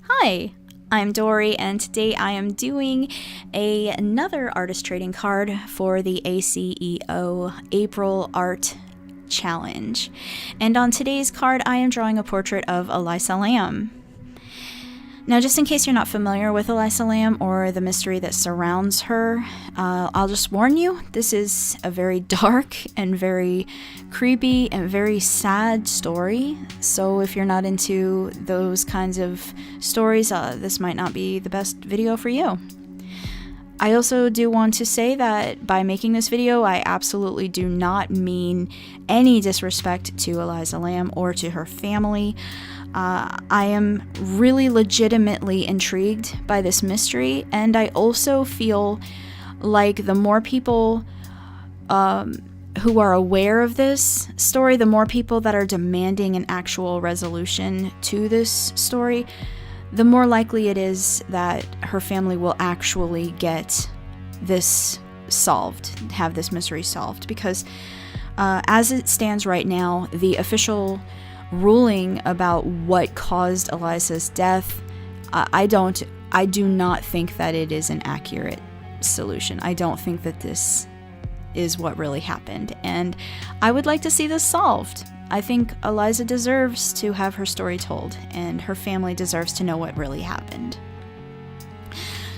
Hi, I'm Dory, and today I am doing another artist trading card for the Aceo April Art Challenge. And on today's card, I am drawing a portrait of Elisa Lam. Now, just in case you're not familiar with Elisa Lam or the mystery that surrounds her, I'll just warn you, this is a very dark and very creepy and very sad story. So if you're not into those kinds of stories, this might not be the best video for you. I also do want to say that by making this video, I absolutely do not mean any disrespect to Elisa Lam or to her family. I am really legitimately intrigued by this mystery, and I also feel like the more people who are aware of this story, the more people that are demanding an actual resolution to this story, the more likely it is that her family will actually get this solved, have this mystery solved. Because as it stands right now, the official ruling about what caused Elisa's death, I do not think that it is an accurate solution. I don't think that this is what really happened, and I would like to see this solved. I think Elisa deserves to have her story told, and her family deserves to know what really happened.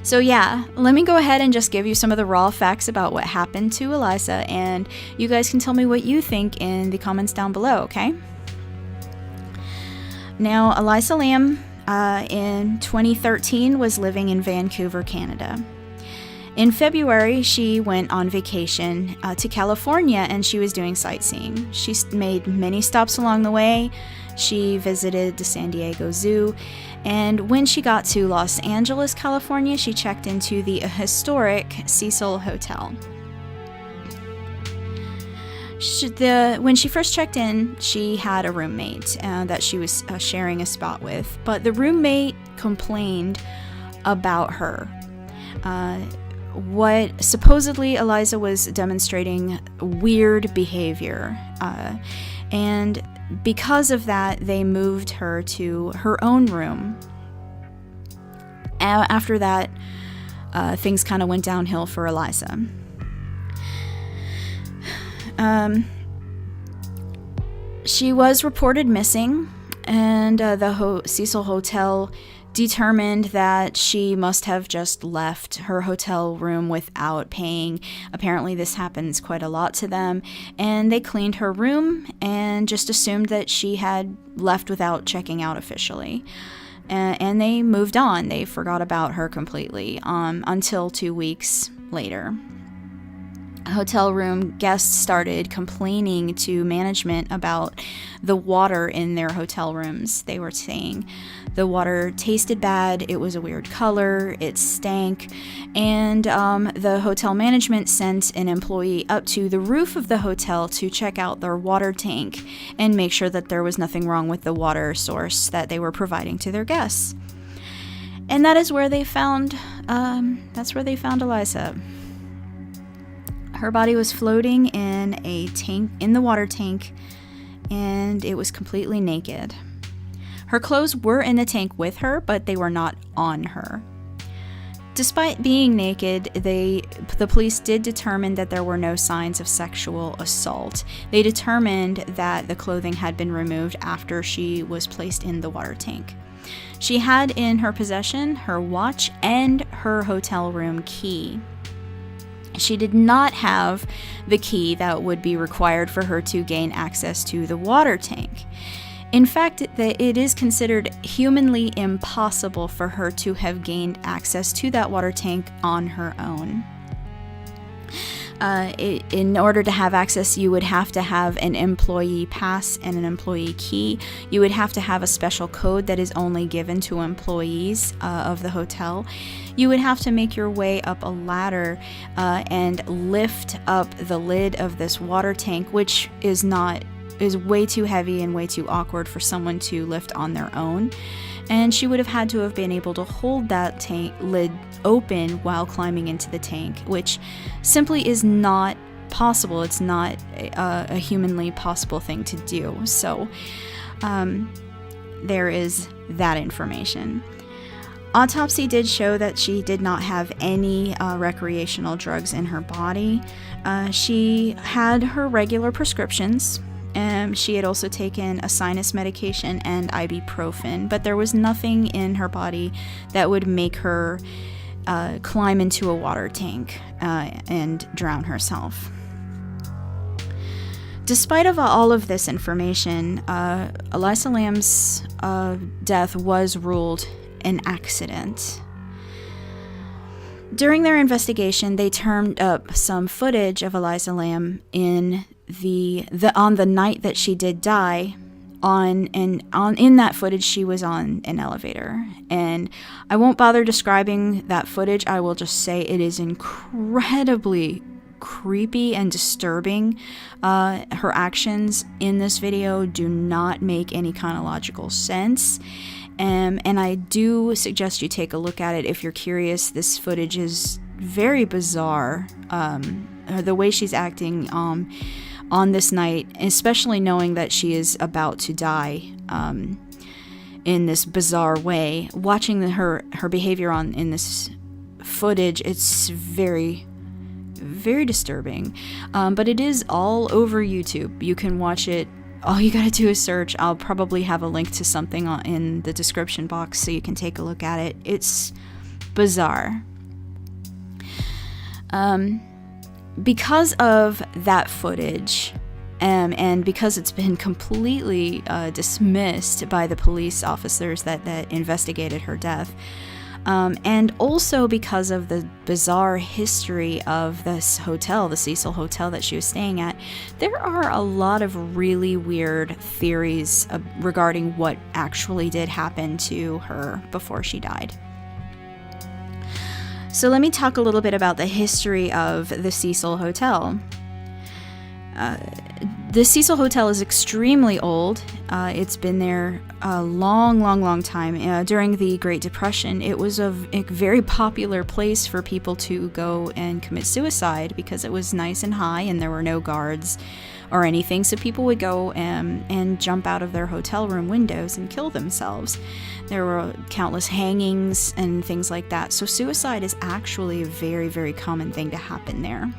So yeah, let me go ahead and just give you some of the raw facts about what happened to Elisa, and you guys can tell me what you think in the comments down below, okay? Now, Elisa Lam in 2013 was living in Vancouver, Canada. In February, she went on vacation to California, and she was doing sightseeing. She made many stops along the way. She visited the San Diego Zoo, and when she got to Los Angeles, California, she checked into the historic Cecil Hotel. When she first checked in, she had a roommate that she was sharing a spot with, but the roommate complained about her. What supposedly Elisa was demonstrating weird behavior, and because of that, they moved her to her own room. After that, things kind of went downhill for Elisa. She was reported missing, and the Cecil Hotel determined that she must have just left her hotel room without paying. Apparently this happens quite a lot to them, and they cleaned her room and just assumed that she had left without checking out officially. And they moved on. They forgot about her completely until 2 weeks later. Hotel room guests started complaining to management about the water in their hotel rooms. They were saying the water tasted bad, it was a weird color, it stank, and the hotel management sent an employee up to the roof of the hotel to check out their water tank and make sure that there was nothing wrong with the water source that they were providing to their guests. And that is where they found Elisa. Her body was floating in a tank, in the water tank, and it was completely naked. Her clothes were in the tank with her, but they were not on her. Despite being naked, the police did determine that there were no signs of sexual assault. They determined that the clothing had been removed after she was placed in the water tank. She had in her possession her watch and her hotel room key. She did not have the key that would be required for her to gain access to the water tank. In fact, it is considered humanly impossible for her to have gained access to that water tank on her own. In order to have access, you would have to have an employee pass and an employee key. You would have to have a special code that is only given to employees of the hotel. You would have to make your way up a ladder and lift up the lid of this water tank, which is way too heavy and way too awkward for someone to lift on their own. And she would have had to have been able to hold that tank lid open while climbing into the tank, which simply is not possible. It's not a humanly possible thing to do. So there is that information. Autopsy did show that she did not have any recreational drugs in her body. She had her regular prescriptions. She had also taken a sinus medication and ibuprofen, but there was nothing in her body that would make her climb into a water tank and drown herself. Despite of all of this information, Elisa Lam's death was ruled an accident. During their investigation, they turned up some footage of Elisa Lam on the night that she did die. In that footage, she was on an elevator, and I won't bother describing that footage. I will just say it is incredibly creepy and disturbing. Her actions in this video do not make any kind of logical sense. And I do suggest you take a look at it if you're curious. This footage is very bizarre. The way she's acting on this night, especially knowing that she is about to die in this bizarre way. Watching her behavior in this footage, it's very, very disturbing. But it is all over YouTube. You can watch it. All you gotta do is search. I'll probably have a link to something in the description box so you can take a look at it. It's bizarre. Because of that footage, and because it's been completely dismissed by the police officers that investigated her death, and also because of the bizarre history of this hotel, the Cecil Hotel that she was staying at, there are a lot of really weird theories regarding what actually did happen to her before she died. So let me talk a little bit about the history of the Cecil Hotel. The Cecil Hotel is extremely old. It's been there a long time. During the Great Depression, it was a very popular place for people to go and commit suicide because it was nice and high and there were no guards or anything. So people would go and jump out of their hotel room windows and kill themselves. There were countless hangings and things like that. So suicide is actually a very, very common thing to happen there.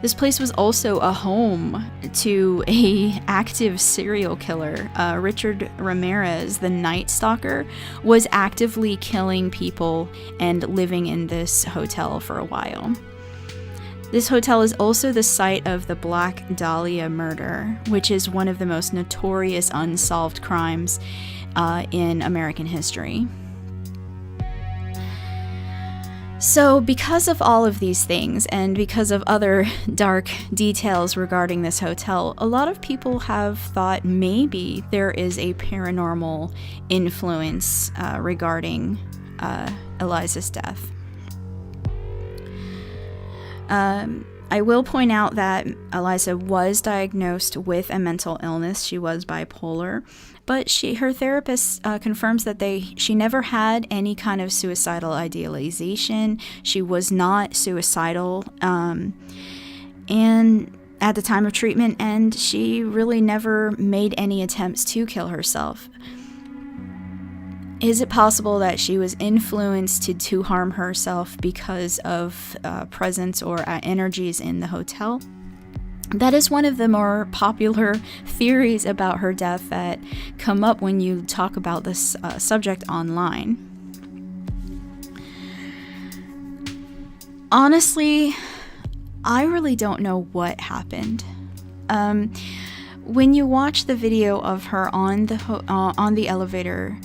This place was also a home to an active serial killer. Richard Ramirez, the Night Stalker, was actively killing people and living in this hotel for a while. This hotel is also the site of the Black Dahlia murder, which is one of the most notorious unsolved crimes in American history. So because of all of these things and because of other dark details regarding this hotel, a lot of people have thought maybe there is a paranormal influence regarding Elisa's death. I will point out that Elisa was diagnosed with a mental illness. She was bipolar, but her therapist confirms that she never had any kind of suicidal idealization. She was not suicidal, and at the time of treatment, and she really never made any attempts to kill herself. Is it possible that she was influenced to harm herself because of presence or energies in the hotel? That is one of the more popular theories about her death that come up when you talk about this subject online. Honestly, I really don't know what happened. When you watch the video of her on the elevator,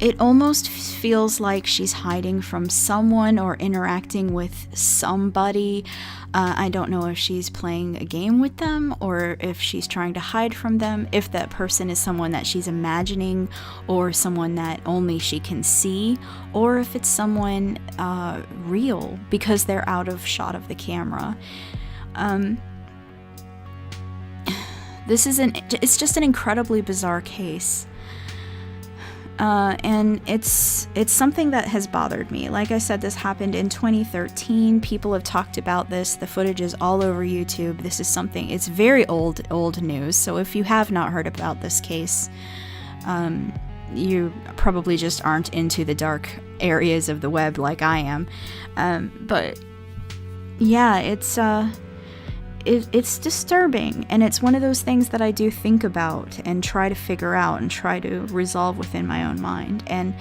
it almost feels like she's hiding from someone or interacting with somebody. I don't know if she's playing a game with them or if she's trying to hide from them, if that person is someone that she's imagining or someone that only she can see, or if it's someone real because they're out of shot of the camera. It's just an incredibly bizarre case. And it's something that has bothered me. Like I said, this happened in 2013. People have talked about this. The footage is all over YouTube. This is something, it's very old news. So if you have not heard about this case, you probably just aren't into the dark areas of the web like I am. But yeah, it's disturbing, and it's one of those things that I do think about and try to figure out and try to resolve within my own mind. And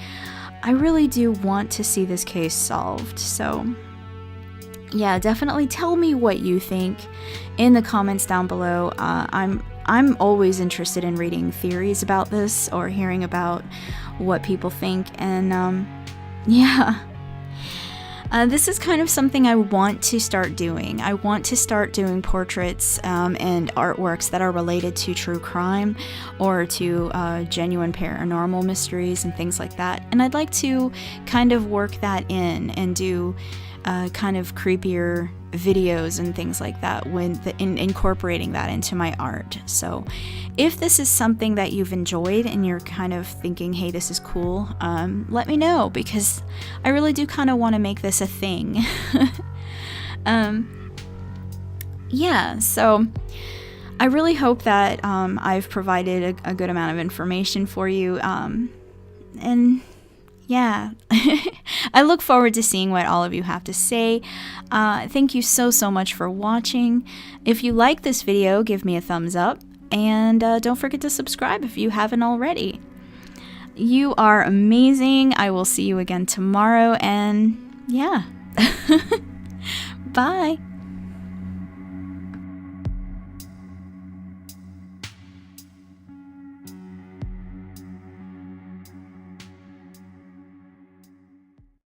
I really do want to see this case solved. So yeah, definitely tell me what you think in the comments down below. I'm always interested in reading theories about this or hearing about what people think. And yeah. This is kind of something I want to start doing. I want to start doing portraits and artworks that are related to true crime or to genuine paranormal mysteries and things like that. And I'd like to kind of work that in and do kind of creepier videos and things like that when incorporating that into my art. So if this is something that you've enjoyed and you're kind of thinking, hey, this is cool, let me know, because I really do kind of want to make this a thing. Yeah, so I really hope that I've provided a good amount of information for you, and yeah, I look forward to seeing what all of you have to say. Thank you so much for watching. If you like this video, give me a thumbs up, and don't forget to subscribe if you haven't already. You are amazing. I will see you again tomorrow, and yeah. Bye.